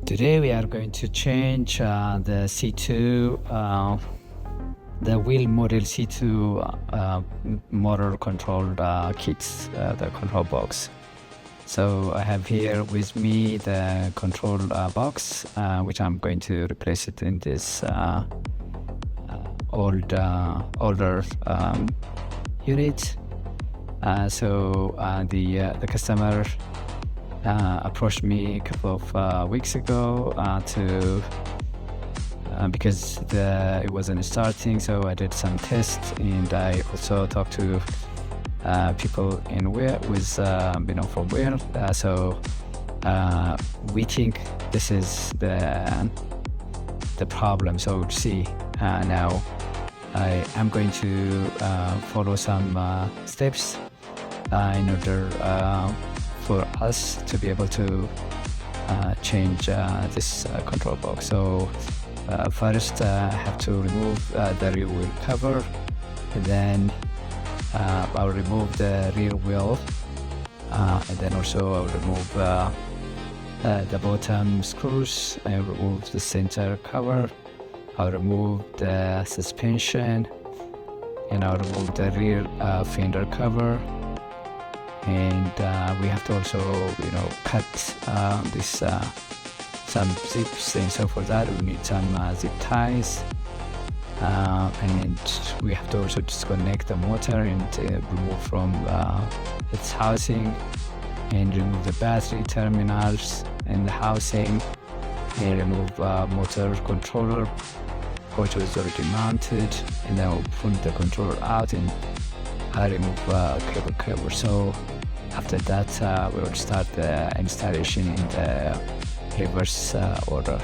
Today we are going to change the C2, the wheel model C2 motor controlled kits, the control box. So I have here with me the control box, which I'm going to replace it in this older unit. The customer approached me a couple of weeks ago because it wasn't starting, so I did some tests, and I also talked to people in WHILL from WHILL. We think this is the problem. So we'll see. Now I am going to follow some steps in order for us to be able to change this control box. So first I have to remove the rear wheel cover, and then I'll remove the rear wheel, and then also I'll remove the bottom screws. I'll remove the center cover, I'll remove the suspension, and I'll remove the rear fender cover. And we have to also, cut some zips, and so for that we need some zip ties. And we have to also disconnect the motor and remove from its housing, and remove the battery terminals and the housing, and remove motor controller, which was already mounted, and then we'll pull the controller out and remove cable cover. So after that we will start the installation in the reverse order.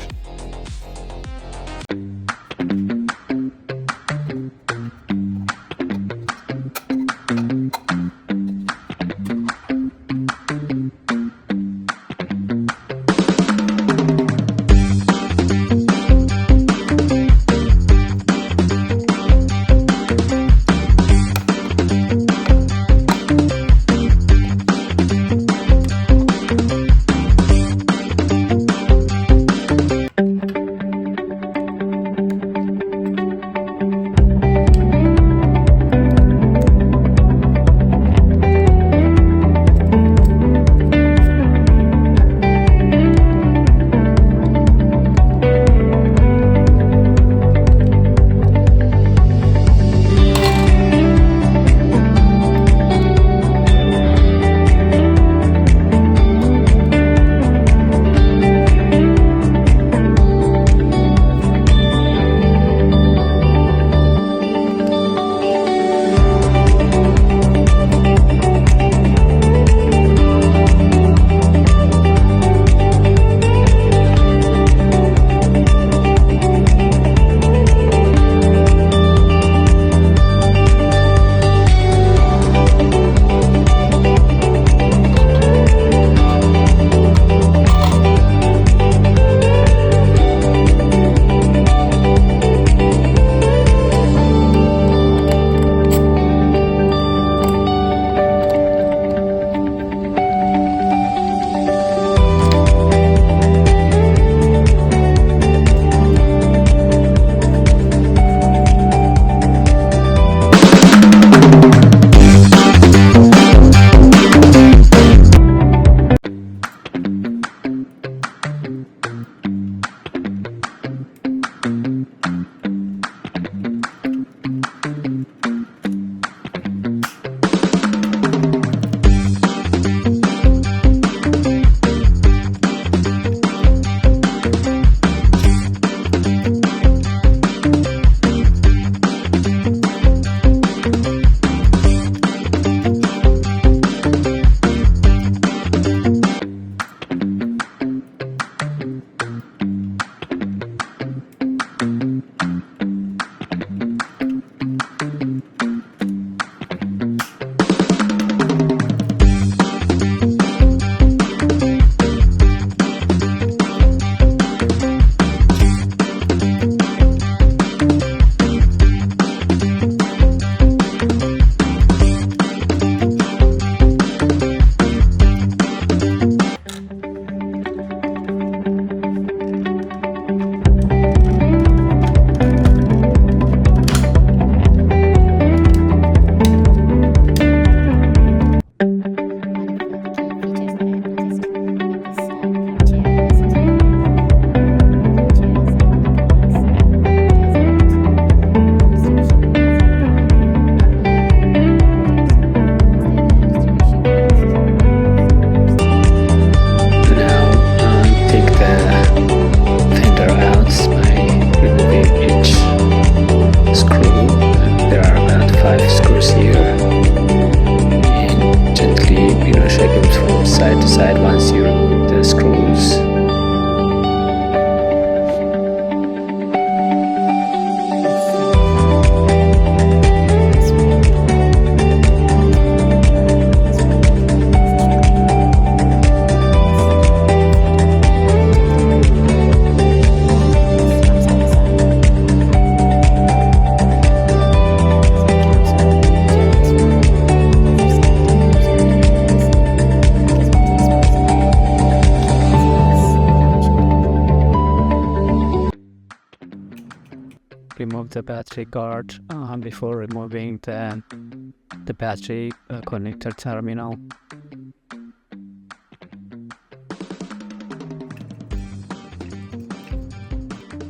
remove the battery guard before removing the battery connector terminal.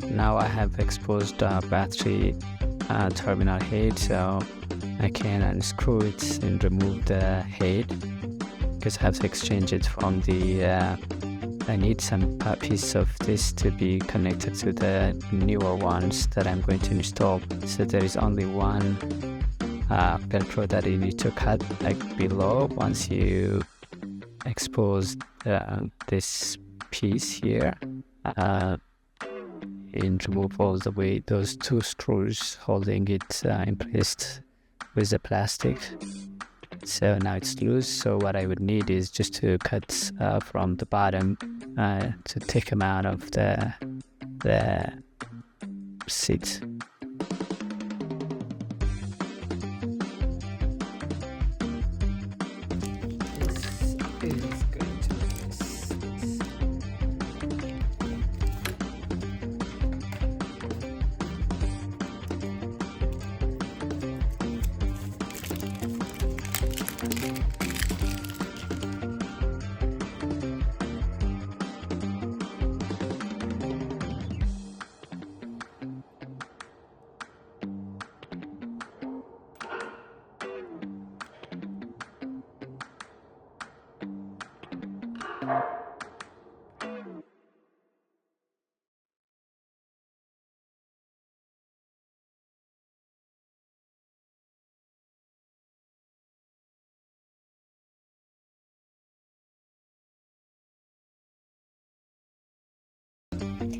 Now I have exposed battery terminal head, so I can unscrew it and remove the head, because I have to exchange it from the I need some piece of this to be connected to the newer ones that I'm going to install. So there is only one Velcro that you need to cut, like below, once you expose this piece here, and remove all the way those two screws holding it in place with the plastic. So now it's loose, so what I would need is just to cut from the bottom to take them out of the seat.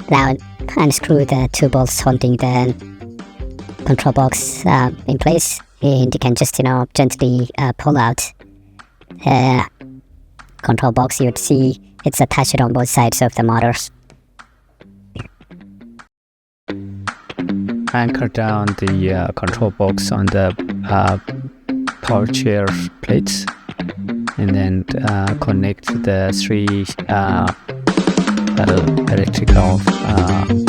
Now unscrew the two bolts holding the control box in place, and you can just gently pull out the control box. You'd see it's attached on both sides of the motors. Anchor down the control box on the power chair plates, and then connect the three electrical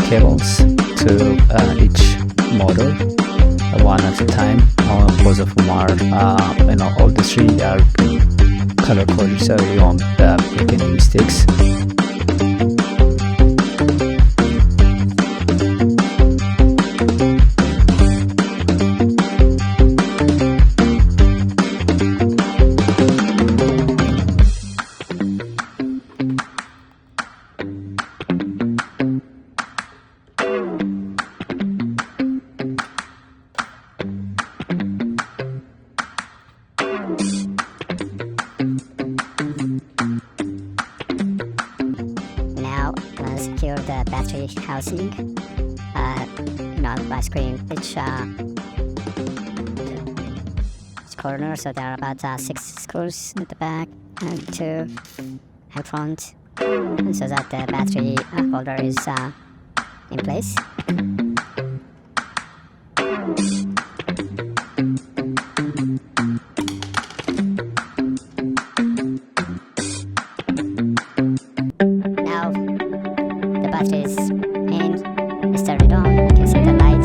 cables to each motor, one at a time. Both of them are, all the three are color coded, so you won't make any mistakes. Secure the battery housing by screwing each corner. So there are about 6 screws at the back and 2 at front, so that the battery holder is in place. Now the battery is in. Let's turn it on. You can see the light